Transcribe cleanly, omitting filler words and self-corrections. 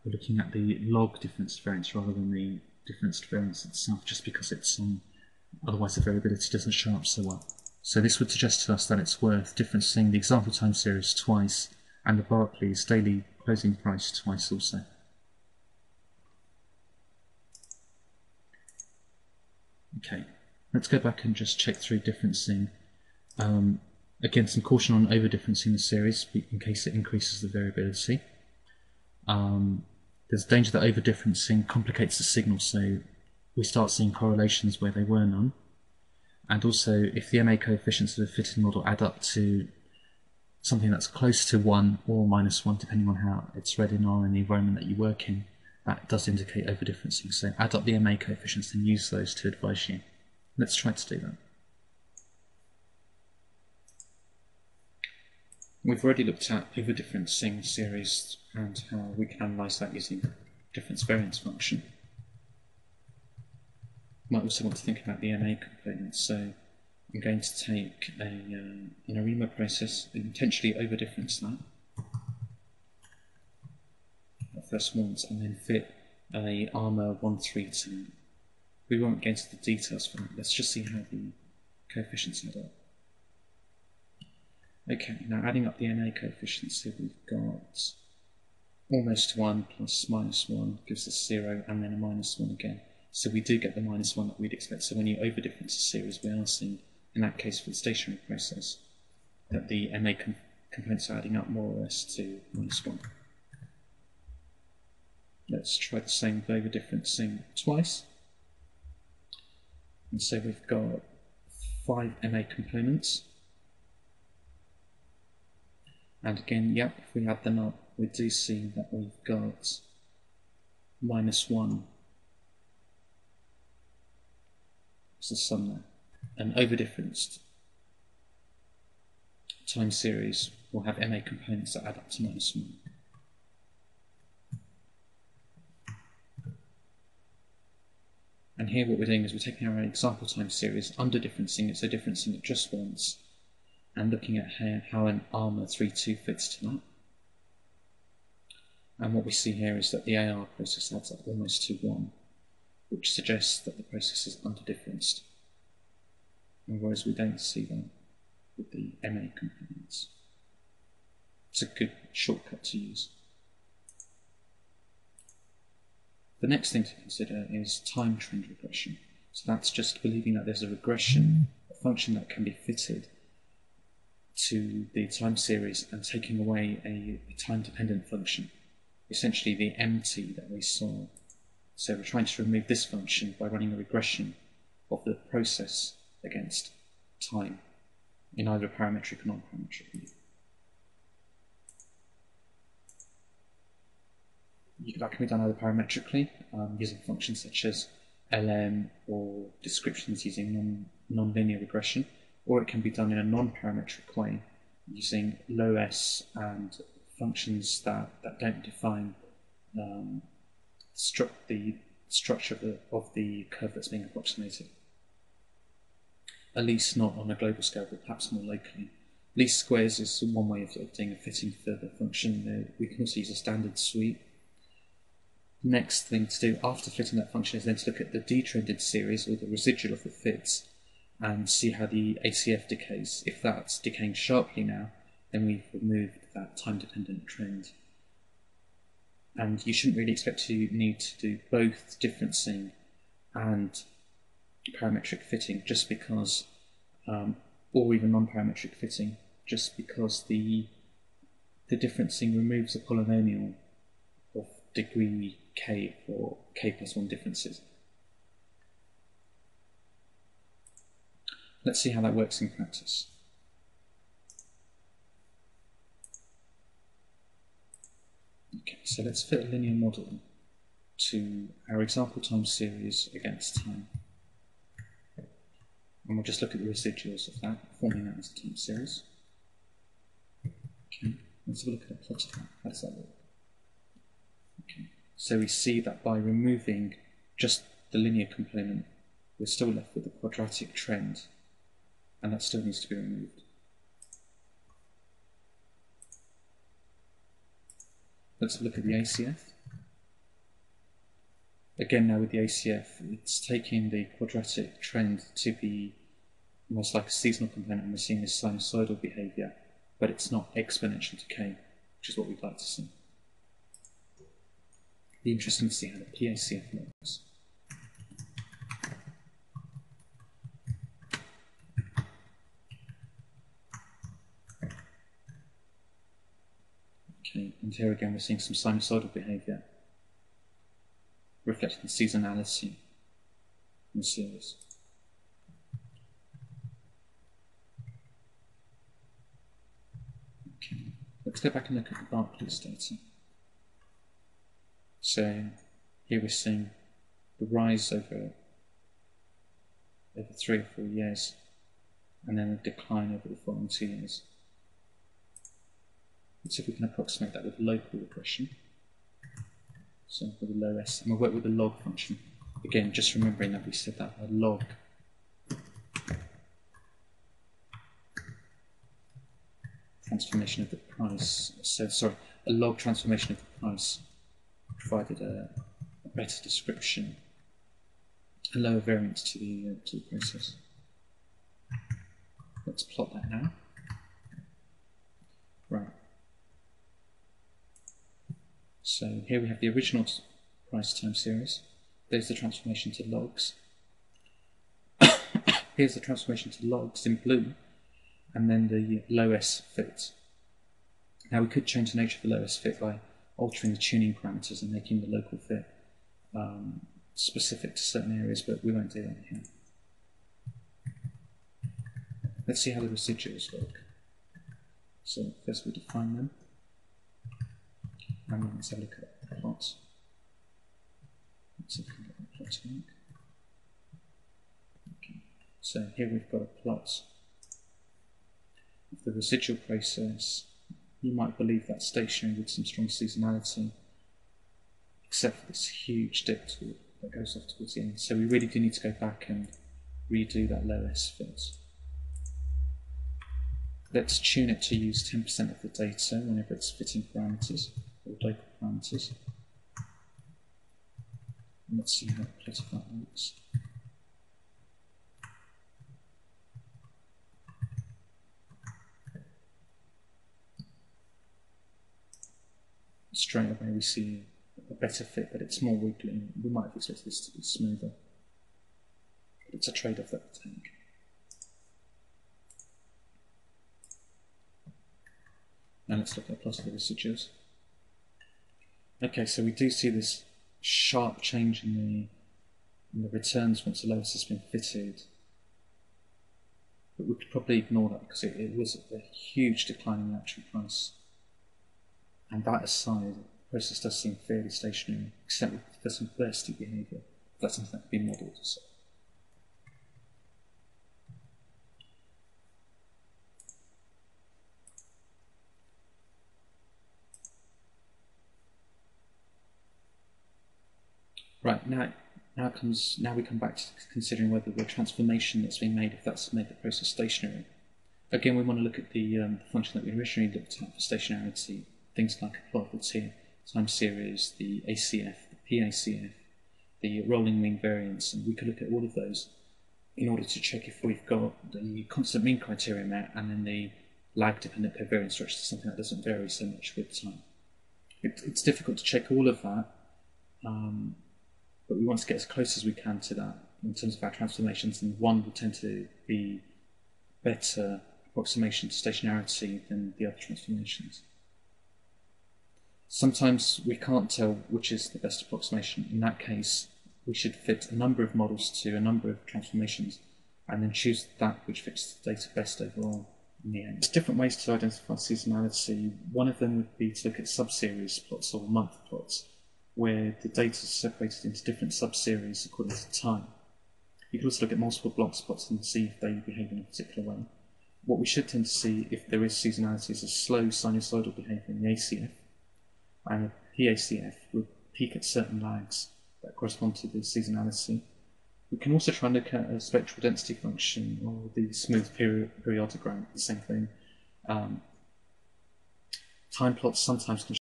we're looking at the log difference variance rather than the difference variance itself, just because it's otherwise the variability doesn't show up so well. So this would suggest to us that it's worth differencing the example time series twice and the Barclays daily closing price twice also. Okay, let's go back and just check through differencing. Again, some caution on over-differencing the series in case it increases the variability. There's a danger that over-differencing complicates the signal, so we start seeing correlations where there were none. And also, if the MA coefficients of the fitting model add up to something that's close to 1 or -1, depending on how it's read in or in the environment that you work in, that does indicate over-differencing. So add up the MA coefficients and use those to advise you. Let's try to do that. We've already looked at over-differencing series and how we can analyse that using difference variance function. You might also want to think about the MA components. So I'm going to take an ARIMA process and intentionally over-difference that first once, and then fit a ARMA 132. We won't get into the details for that. Let's just see how the coefficients add up. Okay, now adding up the MA coefficients, so we've got almost 1 plus -1 gives us 0, and then a -1 again. So we do get the -1 that we'd expect. So when you over-difference a series, we are seeing, in that case for the stationary process, that the MA components are adding up more or less to -1. Let's try the same with over-differencing twice. And so we've got 5 MA components. And again, yep, if we add them up, we do see that we've got -1 as the sum there. An over-differenced time series will have MA components that add up to -1. And here what we're doing is we're taking our example time series, under-differencing it, so differencing it just once, and looking at how an ARMA 32 fits to that. And what we see here is that the AR process adds up almost to 1, which suggests that the process is under-differenced. And whereas we don't see that with the MA components. It's a good shortcut to use. The next thing to consider is time trend regression. So that's just believing that there's a regression, a function that can be fitted to the time series and taking away a time-dependent function, essentially the MT that we saw. So we're trying to remove this function by running a regression of the process against time in either parametric or non-parametric view. That can be done either parametrically, using functions such as LM, or descriptions using non-linear regression, or it can be done in a non-parametric way, using low s and functions that don't define the structure of the curve that's being approximated. At least not on a global scale, but perhaps more locally. Least squares is one way of doing a fitting for the function. We can also use a standard sweep. Next thing to do after fitting that function is then to look at the detrended series, or the residual of the fits, and see how the ACF decays. If that's decaying sharply now, then we've removed that time-dependent trend. And you shouldn't really expect to need to do both differencing and parametric fitting, just because, or even non-parametric fitting, just because the differencing removes a polynomial of degree k for k+1 differences. Let's see how that works in practice. Okay, so let's fit a linear model to our example time series against time. And we'll just look at the residuals of that, forming that as a time series. Okay, let's have a look at a plot of that. How does that work? Okay, so we see that by removing just the linear component, we're still left with a quadratic trend, and that still needs to be removed. Let's look at the ACF. Again, now with the ACF, it's taking the quadratic trend to be almost like a seasonal component, and we're seeing this sinusoidal behaviour, but it's not exponential decay, which is what we'd like to see. It'd be interesting to see how the PACF looks. Okay, and here again we're seeing some sinusoidal behaviour, reflecting the seasonality in the series. Okay, let's go back and look at the Barclays data. So here we're seeing the rise over 3 or 4 years, and then a decline over the following 2 years. Let's see if we can approximate that with local regression. So with a low S, and we'll work with the log function. Again, just remembering that we said that a log transformation of the price. So sorry, a log transformation of the price provided a better description, a lower variance to the process. Let's plot that now. Right. So here we have the original price time series. There's the transformation to logs. Here's the transformation to logs in blue, and then the low S fit. Now we could change the nature of the low S fit by altering the tuning parameters and making the local fit specific to certain areas, but we won't do that here. Let's see how the residuals look. So first we define them, and then let's have a look at the plots. Let's see if we can get the plot to work. Okay. So here we've got a plot of the residual process. You might believe that's stationary with some strong seasonality, except for this huge dip that goes off towards the end. So we really do need to go back and redo that low S fit. Let's tune it to use 10% of the data whenever it's fitting parameters or local parameters. And let's see how the plot of that works. Straight away we see a better fit, but it's more wiggly. We might have expected this to be smoother. But it's a trade-off that we take. Now let's look at the plot of the residuals. Okay, so we do see this sharp change in the returns once the lowest has been fitted. But we could probably ignore that because it was a huge decline in the actual price. And that aside, the process does seem fairly stationary, except for some bursty behaviour. That's something that can be modelled. So. Right, now we come back to considering whether the transformation that's being made, if that's made the process stationary. Again, we want to look at the function that we originally looked at for stationarity, things like a plot of the time series, the ACF, the PACF, the rolling mean variance, and we could look at all of those in order to check if we've got the constant mean criteria met and then the lag-dependent covariance stretched to something that doesn't vary so much with time. It's difficult to check all of that, but we want to get as close as we can to that in terms of our transformations, and one will tend to be better approximation to stationarity than the other transformations. Sometimes we can't tell which is the best approximation. In that case, we should fit a number of models to a number of transformations and then choose that which fits the data best overall in the end. There's different ways to identify seasonality. One of them would be to look at sub-series plots or month plots, where the data is separated into different sub-series according to time. You can also look at multiple block plots and see if they behave in a particular way. What we should tend to see if there is seasonality is a slow sinusoidal behaviour in the ACF, and the PACF would peak at certain lags that correspond to the seasonality. We can also try and look at a spectral density function or the smooth periodogram, the same thing. Time plots sometimes can